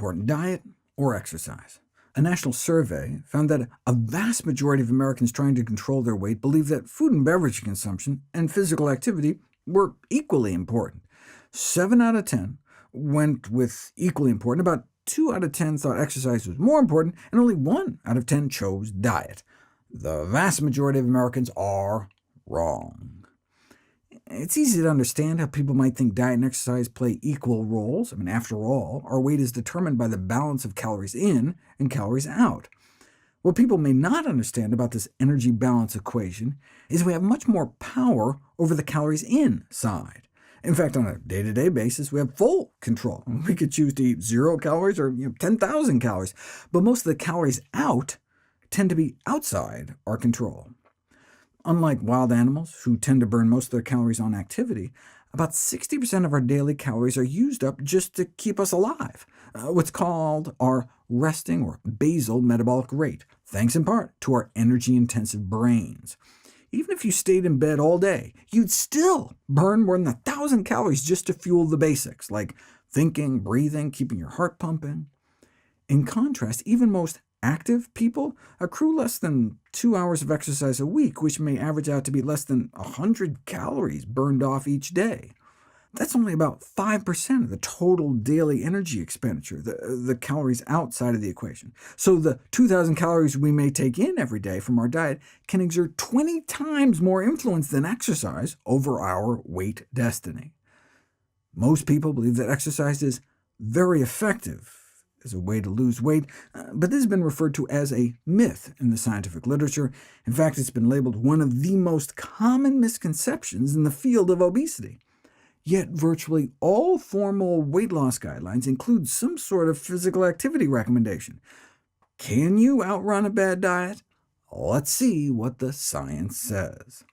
important, diet or exercise? A national survey found that a vast majority of Americans trying to control their weight believe that food and beverage consumption and physical activity were equally important. 7 out of 10 went with equally important, about 2 out of 10 thought exercise was more important, and only 1 out of 10 chose diet. The vast majority of Americans are wrong. It's easy to understand how people might think diet and exercise play equal roles. After all, our weight is determined by the balance of calories in and calories out. What people may not understand about this energy balance equation is we have much more power over the calories in side. In fact, on a day-to-day basis, we have full control. We could choose to eat 0 calories or 10,000 calories, but most of the calories out tend to be outside our control. Unlike wild animals, who tend to burn most of their calories on activity, about 60% of our daily calories are used up just to keep us alive, what's called our resting or basal metabolic rate, thanks in part to our energy-intensive brains. Even if you stayed in bed all day, you'd still burn more than 1,000 calories just to fuel the basics, like thinking, breathing, keeping your heart pumping. In contrast, even most active people accrue less than 2 hours of exercise a week, which may average out to be less than 100 calories burned off each day. That's only about 5% of the total daily energy expenditure, the calories outside of the equation. So the 2,000 calories we may take in every day from our diet can exert 20 times more influence than exercise over our weight destiny. Most people believe that exercise is very effective as a way to lose weight, but this has been referred to as a myth in the scientific literature. In fact, it's been labeled one of the most common misconceptions in the field of obesity. Yet virtually all formal weight loss guidelines include some sort of physical activity recommendation. Can you outrun a bad diet? Let's see what the science says.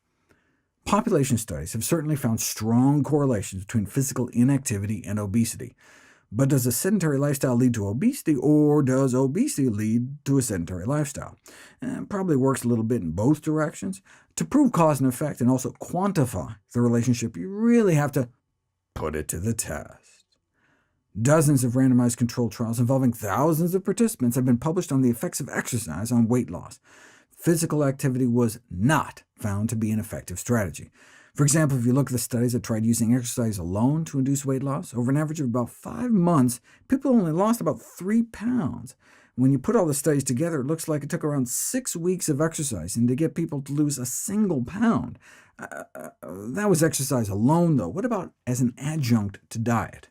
Population studies have certainly found strong correlations between physical inactivity and obesity. But does a sedentary lifestyle lead to obesity, or does obesity lead to a sedentary lifestyle? It probably works a little bit in both directions. To prove cause and effect and also quantify the relationship, you really have to put it to the test. Dozens of randomized controlled trials involving thousands of participants have been published on the effects of exercise on weight loss. Physical activity was not found to be an effective strategy. For example, if you look at the studies that tried using exercise alone to induce weight loss, over an average of about 5 months, people only lost about 3 pounds. When you put all the studies together, it looks like it took around 6 weeks of exercising to get people to lose a single pound. That was exercise alone, though. What about as an adjunct to diet?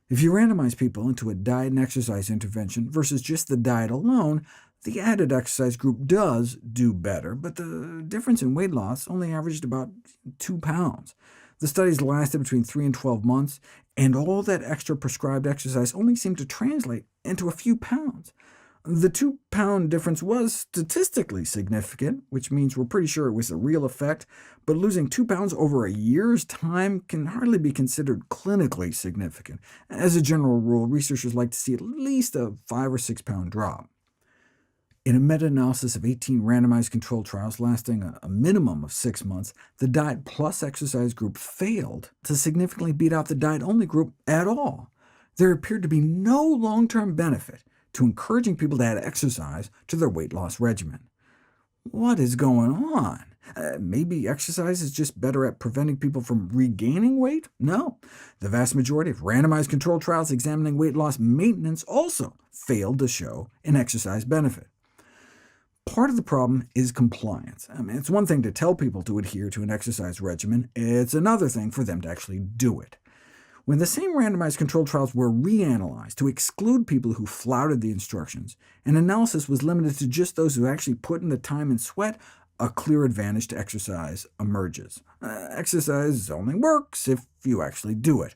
If you randomize people into a diet and exercise intervention versus just the diet alone, the added exercise group does do better, but the difference in weight loss only averaged about 2 pounds. The studies lasted between 3 and 12 months, and all that extra prescribed exercise only seemed to translate into a few pounds. The 2-pound difference was statistically significant, which means we're pretty sure it was a real effect, but losing 2 pounds over a year's time can hardly be considered clinically significant. As a general rule, researchers like to see at least a 5 or 6 pound drop. In a meta-analysis of 18 randomized controlled trials lasting a minimum of 6 months, the diet plus exercise group failed to significantly beat out the diet-only group at all. There appeared to be no long-term benefit to encouraging people to add exercise to their weight loss regimen. What is going on? Maybe exercise is just better at preventing people from regaining weight? No. The vast majority of randomized controlled trials examining weight loss maintenance also failed to show an exercise benefit. Part of the problem is compliance. It's one thing to tell people to adhere to an exercise regimen, it's another thing for them to actually do it. When the same randomized controlled trials were reanalyzed to exclude people who flouted the instructions, and analysis was limited to just those who actually put in the time and sweat, a clear advantage to exercise emerges. Exercise only works if you actually do it.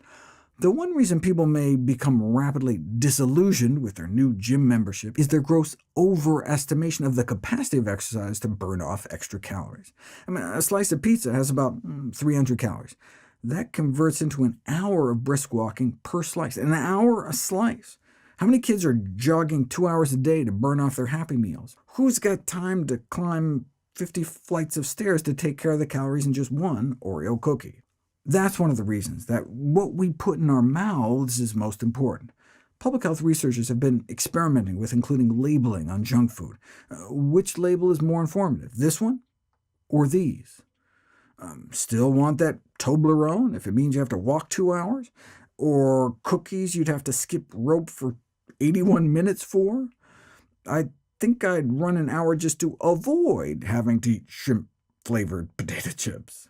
The one reason people may become rapidly disillusioned with their new gym membership is their gross overestimation of the capacity of exercise to burn off extra calories. A slice of pizza has about 300 calories. That converts into an hour of brisk walking per slice, an hour a slice. How many kids are jogging 2 hours a day to burn off their Happy Meals? Who's got time to climb 50 flights of stairs to take care of the calories in just one Oreo cookie? That's one of the reasons that what we put in our mouths is most important. Public health researchers have been experimenting with including labeling on junk food. Which label is more informative, this one or these? Still want that Toblerone if it means you have to walk 2 hours? Or cookies you'd have to skip rope for 81 minutes for? I think I'd run an hour just to avoid having to eat shrimp-flavored potato chips.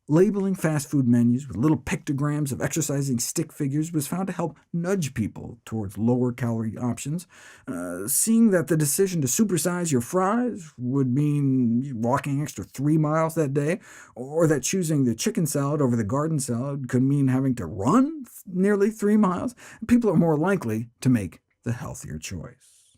Labeling fast food menus with little pictograms of exercising stick figures was found to help nudge people towards lower-calorie options. Seeing that the decision to supersize your fries would mean walking extra 3 miles that day, or that choosing the chicken salad over the garden salad could mean having to run nearly 3 miles, people are more likely to make the healthier choice.